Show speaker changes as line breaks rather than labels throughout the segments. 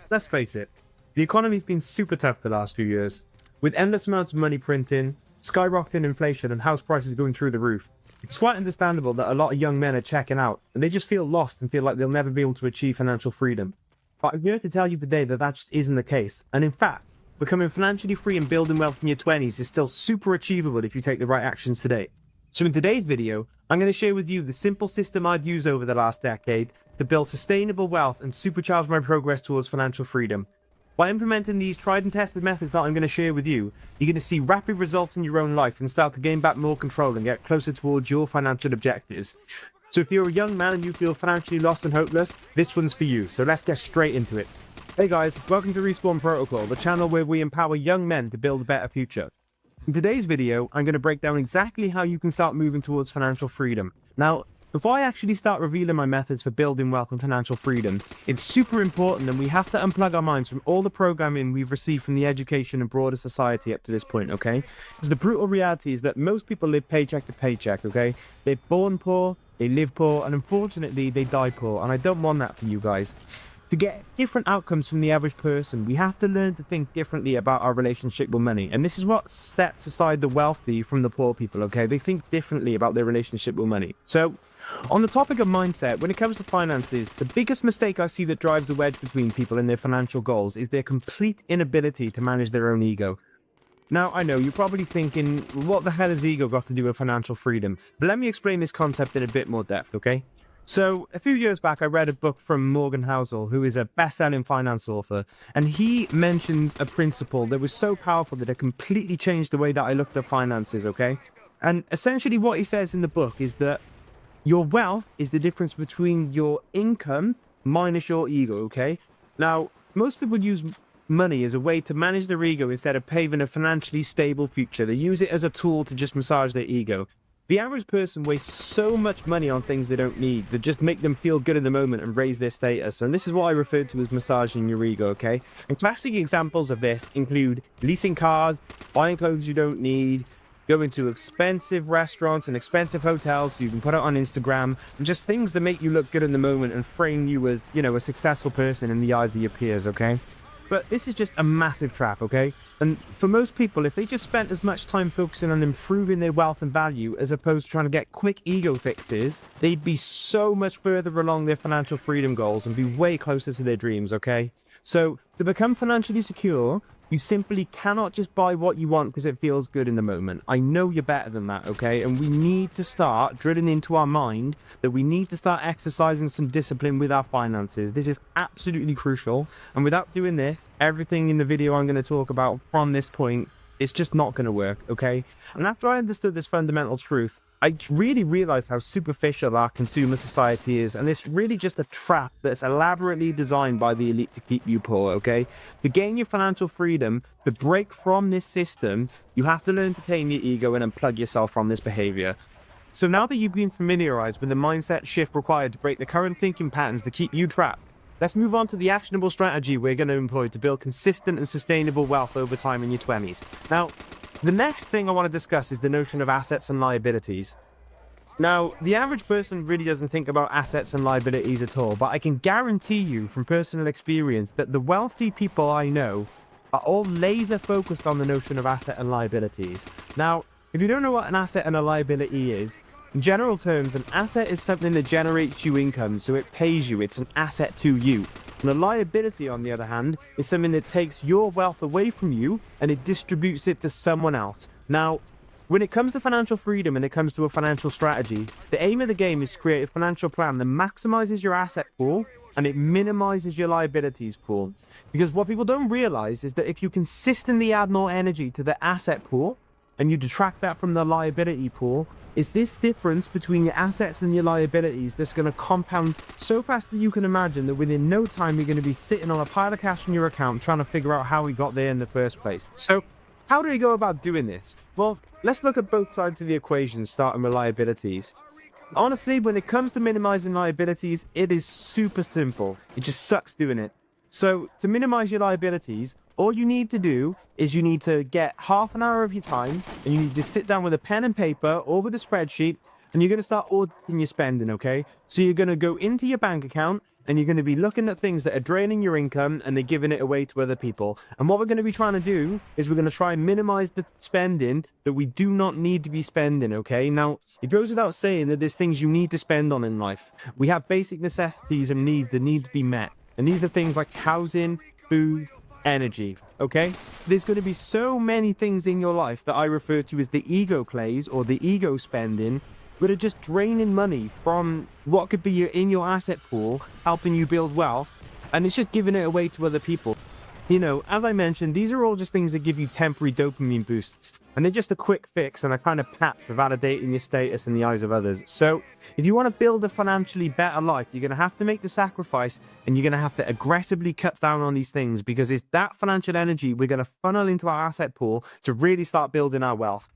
Let's face it, the economy's been super tough the last few years. With endless amounts of money printing, skyrocketing inflation, and house prices going through the roof, it's quite understandable that a lot of young men are checking out, and they just feel lost and feel like they'll never be able to achieve financial freedom. But I'm here to tell you today that that just isn't the case, and in fact, becoming financially free and building wealth in your 20s is still super achievable if you take the right actions today. So in today's video, I'm going to share with you the simple system I've used over the last decade to build sustainable wealth and supercharge my progress towards financial freedom. By implementing these tried and tested methods that I'm going to share with you, you're going to see rapid results in your own life and start to gain back more control and get closer towards your financial objectives. So if you're a young man and you feel financially lost and hopeless, this one's for you. So let's get straight into it. Hey guys, welcome to Respawn Protocol, the channel where we empower young men to build a better future. In today's video, I'm going to break down exactly how you can start moving towards financial freedom. Now, before I actually start revealing my methods for building wealth and financial freedom, it's super important and we have to unplug our minds from all the programming we've received from the education and broader society up to this point, okay? Because the brutal reality is that most people live paycheck to paycheck, okay? They're born poor, they live poor, and unfortunately, they die poor, and I don't want that for you guys. To get different outcomes from the average person, we have to learn to think differently about our relationship with money. And this is what sets aside the wealthy from the poor people, okay? They think differently about their relationship with money. So, on the topic of mindset, when it comes to finances, the biggest mistake I see that drives a wedge between people and their financial goals is their complete inability to manage their own ego. Now, I know you're probably thinking, what the hell has ego got to do with financial freedom? But let me explain this concept in a bit more depth, okay? So, a few years back, I read a book from Morgan Housel, who is a best-selling finance author, and he mentions a principle that was so powerful that it completely changed the way that I looked at finances, okay? And essentially what he says in the book is that your wealth is the difference between your income minus your ego, okay? Now, most people use money as a way to manage their ego instead of paving a financially stable future. They use it as a tool to just massage their ego. The average person wastes so much money on things they don't need that just make them feel good in the moment and raise their status. And this is what I refer to as massaging your ego, okay? And classic examples of this include leasing cars, buying clothes you don't need, going to expensive restaurants and expensive hotels so you can put it on Instagram, and just things that make you look good in the moment and frame you as, you know, a successful person in the eyes of your peers, okay? But this is just a massive trap, okay? And for most people, if they just spent as much time focusing on improving their wealth and value as opposed to trying to get quick ego fixes, they'd be so much further along their financial freedom goals and be way closer to their dreams, okay? So to become financially secure, you simply cannot just buy what you want because it feels good in the moment. I know you're better than that, okay? And we need to start drilling into our mind that we need to start exercising some discipline with our finances. This is absolutely crucial. And without doing this, everything in the video I'm going to talk about from this point, it's just not going to work, okay? And after I understood this fundamental truth, I really realized how superficial our consumer society is, and it's really just a trap that's elaborately designed by the elite to keep you poor, okay? To gain your financial freedom, to break from this system, you have to learn to tame your ego and unplug yourself from this behavior. So now that you've been familiarized with the mindset shift required to break the current thinking patterns that keep you trapped, let's move on to the actionable strategy we're going to employ to build consistent and sustainable wealth over time in your 20s. Now, the next thing I want to discuss is the notion of assets and liabilities. Now, the average person really doesn't think about assets and liabilities at all, but I can guarantee you from personal experience that the wealthy people I know are all laser focused on the notion of asset and liabilities. Now, if you don't know what an asset and a liability is, in general terms, an asset is something that generates you income, so it pays you, it's an asset to you. And a liability, on the other hand, is something that takes your wealth away from you and it distributes it to someone else. Now, when it comes to financial freedom and it comes to a financial strategy, the aim of the game is to create a financial plan that maximizes your asset pool and it minimizes your liabilities pool. Because what people don't realize is that if you consistently add more energy to the asset pool and you detract that from the liability pool, it's this difference between your assets and your liabilities that's going to compound so fast that you can imagine that within no time you're going to be sitting on a pile of cash in your account trying to figure out how we got there in the first place. So how do we go about doing this? Well, let's look at both sides of the equation, starting with liabilities. Honestly, when it comes to minimizing liabilities, it is super simple. It just sucks doing it. So to minimize your liabilities, all you need to do is you need to get half an hour of your time and you need to sit down with a pen and paper or with a spreadsheet and you're going to start auditing your spending, okay? So you're going to go into your bank account and you're going to be looking at things that are draining your income and they're giving it away to other people. And what we're going to be trying to do is we're going to try and minimize the spending that we do not need to be spending, okay? Now, it goes without saying that there's things you need to spend on in life. We have basic necessities and needs that need to be met. And these are things like housing, food, energy, okay? There's going to be so many things in your life that I refer to as the ego plays or the ego spending, that are just draining money from what could be in your asset pool, helping you build wealth, and it's just giving it away to other people. You know, as I mentioned, these are all just things that give you temporary dopamine boosts, and they're just a quick fix and a kind of patch for validating your status in the eyes of others. So if you want to build a financially better life, you're going to have to make the sacrifice, and you're going to have to aggressively cut down on these things, because it's that financial energy we're going to funnel into our asset pool to really start building our wealth.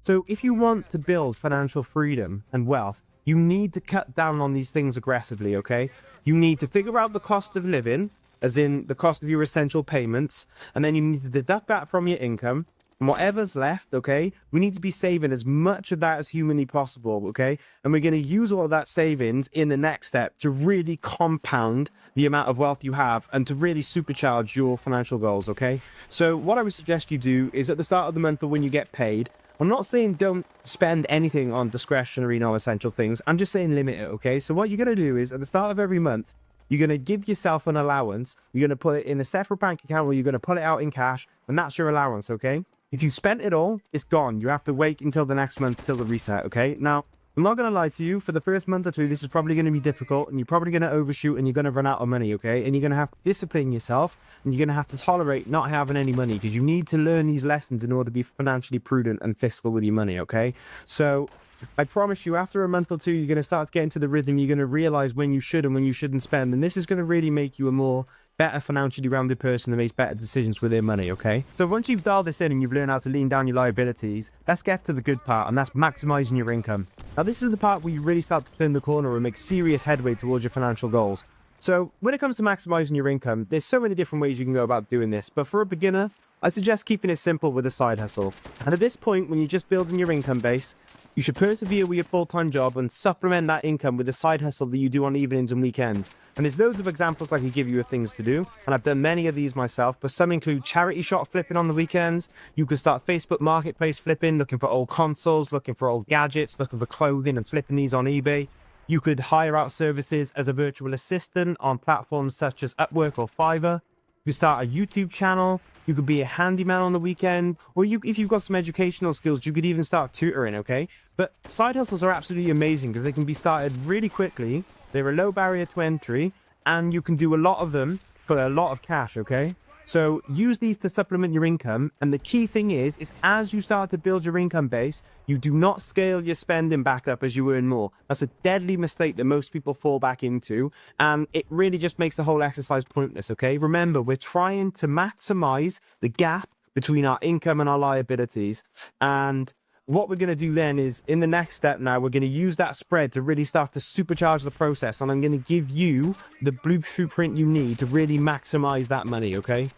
So if you want to build financial freedom and wealth, you need to cut down on these things aggressively, okay? You need to figure out the cost of living, as in the cost of your essential payments, and then you need to deduct that from your income, and whatever's left, okay, we need to be saving as much of that as humanly possible, okay? And we're going to use all of that savings in the next step to really compound the amount of wealth you have and to really supercharge your financial goals, okay? So what I would suggest you do is at the start of the month or when you get paid, I'm not saying don't spend anything on discretionary, non-essential things. I'm just saying limit it, okay? So what you're going to do is at the start of every month, you're going to give yourself an allowance. You're going to put it in a separate bank account, or you're going to put it out in cash, and that's your allowance, okay? If you spent it all, it's gone. You have to wait until the next month till the reset, okay? Now, I'm not going to lie to you. For the first month or two, this is probably going to be difficult, and you're probably going to overshoot, and you're going to run out of money, okay? And you're going to have to discipline yourself, and you're going to have to tolerate not having any money, because you need to learn these lessons in order to be financially prudent and fiscal with your money, okay? So I promise you, after a month or two, you're going to start to get into the rhythm. You're going to realize when you should and when you shouldn't spend, and this is going to really make you a more better financially rounded person that makes better decisions with their money, okay? So once you've dialed this in and you've learned how to lean down your liabilities, let's get to the good part, and that's maximizing your income. Now, this is the part where you really start to turn the corner and make serious headway towards your financial goals. So when it comes to maximizing your income, there's so many different ways you can go about doing this, but for a beginner, I suggest keeping it simple with a side hustle. And at this point, when you're just building your income base, you should persevere with your full-time job and supplement that income with a side hustle that you do on evenings and weekends. And there's loads of examples I could give you of things to do, and I've done many of these myself, but some include charity shop flipping on the weekends. You could start Facebook Marketplace flipping, looking for old consoles, looking for old gadgets, looking for clothing and flipping these on eBay. You could hire out services as a virtual assistant on platforms such as Upwork or Fiverr. You could start a YouTube channel. You could be a handyman on the weekend, or if you've got some educational skills, you could even start tutoring, okay? But side hustles are absolutely amazing because they can be started really quickly. They're a low barrier to entry, and you can do a lot of them for a lot of cash, okay? So use these to supplement your income, and the key thing is as you start to build your income base, you do not scale your spending back up as you earn more. That's a deadly mistake that most people fall back into, and it really just makes the whole exercise pointless, okay? Remember, we're trying to maximize the gap between our income and our liabilities, and what we're going to do then is, in the next step now, we're going to use that spread to really start to supercharge the process, and I'm going to give you the blueprint you need to really maximize that money, okay?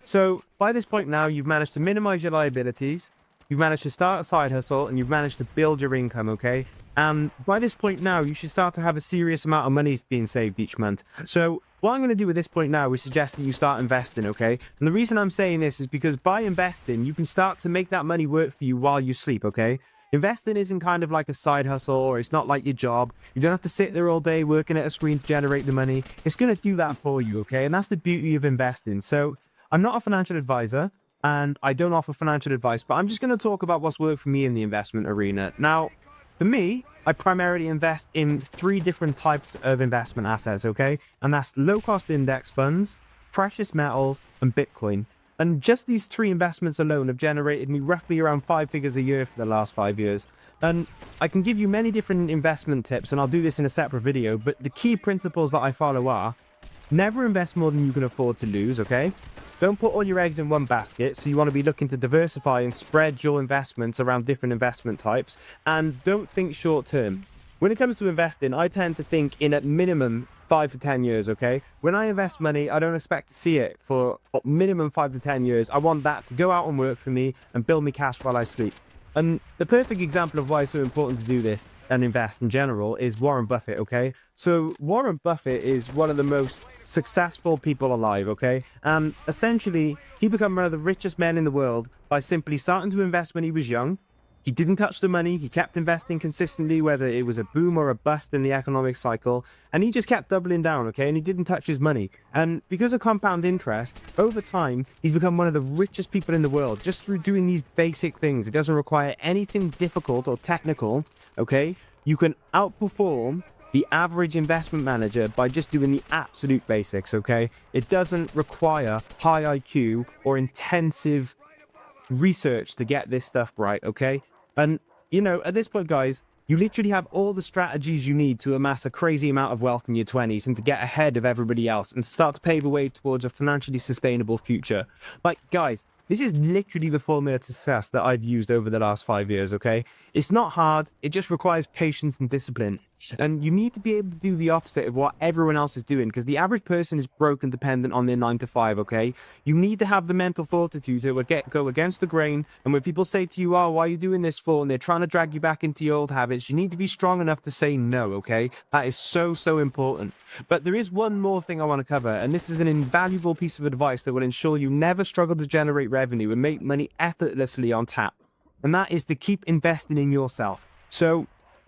So by this point now, you've managed to minimize your liabilities, you've managed to start a side hustle, and you've managed to build your income, okay? And by this point now, you should start to have a serious amount of money being saved each month. So what I'm going to do at this point now is suggest that you start investing, okay? And the reason I'm saying this is because by investing, you can start to make that money work for you while you sleep, okay? Investing isn't kind of like a side hustle, or it's not like your job. You don't have to sit there all day working at a screen to generate the money. It's going to do that for you, okay? And that's the beauty of investing. So I'm not a financial advisor, and I don't offer financial advice, but I'm just going to talk about what's worked for me in the investment arena. Now, for me, I primarily invest in 3 different types of investment assets, okay? And that's low-cost index funds, precious metals, and Bitcoin. And just these 3 investments alone have generated me roughly around 5 figures a year for the last 5 years. And I can give you many different investment tips, and I'll do this in a separate video, but the key principles that I follow are: never invest more than you can afford to lose, okay? Don't put all your eggs in one basket, so you want to be looking to diversify and spread your investments around different investment types, and don't think short term. When it comes to investing, I tend to think in at minimum 5 to 10 years, okay? When I invest money, I don't expect to see it for minimum 5 to 10 years. I want that to go out and work for me and build me cash while I sleep. And the perfect example of why it's so important to do this and invest in general is Warren Buffett, okay? So Warren Buffett is one of the most successful people alive, okay? And essentially, he became one of the richest men in the world by simply starting to invest when he was young. He didn't touch the money. He kept investing consistently, whether it was a boom or a bust in the economic cycle. And he just kept doubling down, okay? And he didn't touch his money. And because of compound interest, over time, he's become one of the richest people in the world just through doing these basic things. It doesn't require anything difficult or technical, okay? You can outperform the average investment manager by just doing the absolute basics, okay? It doesn't require high IQ or intensive research to get this stuff right, okay? And, you know, at this point, guys, you literally have all the strategies you need to amass a crazy amount of wealth in your 20s and to get ahead of everybody else and start to pave a way towards a financially sustainable future. Like, guys, this is literally the formula to success that I've used over the last 5 years, okay? It's not hard. It just requires patience and discipline. And you need to be able to do the opposite of what everyone else is doing, because the average person is broke and dependent on their 9 to 5, okay? You need to have the mental fortitude to go against the grain. And when people say to you, oh, why are you doing this for? And they're trying to drag you back into your old habits, you need to be strong enough to say no, okay? That is so, so important. But there is one more thing I want to cover, and this is an invaluable piece of advice that will ensure you never struggle to generate revenue and make money effortlessly on tap. And that is to keep investing in yourself. So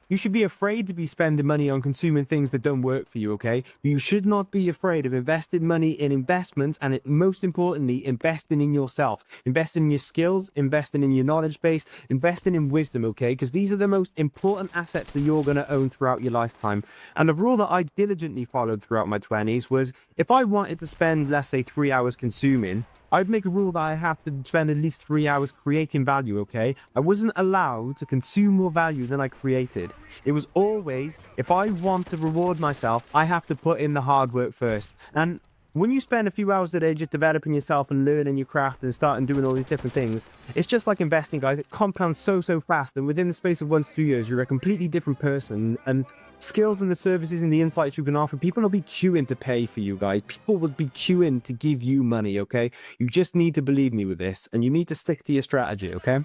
you should be afraid to be spending money on consuming things that don't work for you, okay? But you should not be afraid of investing money in investments, and most importantly, investing in yourself. Investing in your skills, investing in your knowledge base, investing in wisdom, okay? Because these are the most important assets that you're going to own throughout your lifetime. And a rule that I diligently followed throughout my 20s was, if I wanted to spend, let's say, 3 hours consuming, I'd make a rule that I have to spend at least 3 hours creating value, okay? I wasn't allowed to consume more value than I created. It was always, if I want to reward myself, I have to put in the hard work first. And when you spend a few hours a day just developing yourself and learning your craft and starting doing all these different things, it's just like investing, guys. It compounds so, so fast. And within the space of 1 to 2 years, you're a completely different person. And skills and the services and the insights you can offer, people will be queuing to pay for you, guys. People would be queuing to give you money, okay? You just need to believe me with this, and you need to stick to your strategy, okay?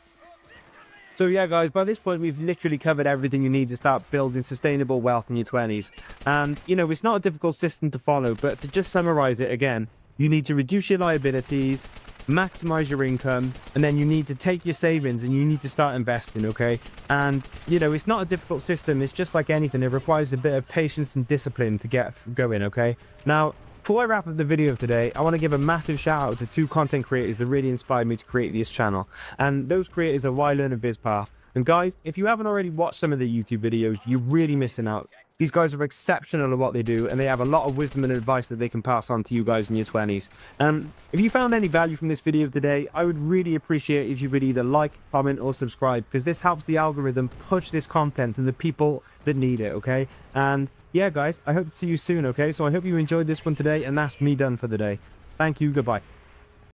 So yeah, guys, by this point, we've literally covered everything you need to start building sustainable wealth in your 20s. And, you know, it's not a difficult system to follow, but to just summarize it again, you need to reduce your liabilities, maximize your income, and then you need to take your savings and you need to start investing, okay? And, you know, it's not a difficult system. It's just like anything. It requires a bit of patience and discipline to get going, okay? Now, before I wrap up the video today, I want to give a massive shout out to 2 content creators that really inspired me to create this channel. And those creators are Wylearn and BizPath. And guys, if you haven't already watched some of the YouTube videos, you're really missing out. These guys are exceptional at what they do, and they have a lot of wisdom and advice that they can pass on to you guys in your 20s. If you found any value from this video today, I would really appreciate if you would either like, comment, or subscribe, because this helps the algorithm push this content to the people that need it, okay? And yeah, guys, I hope to see you soon, okay? So I hope you enjoyed this one today, and that's me done for the day. Thank you, goodbye.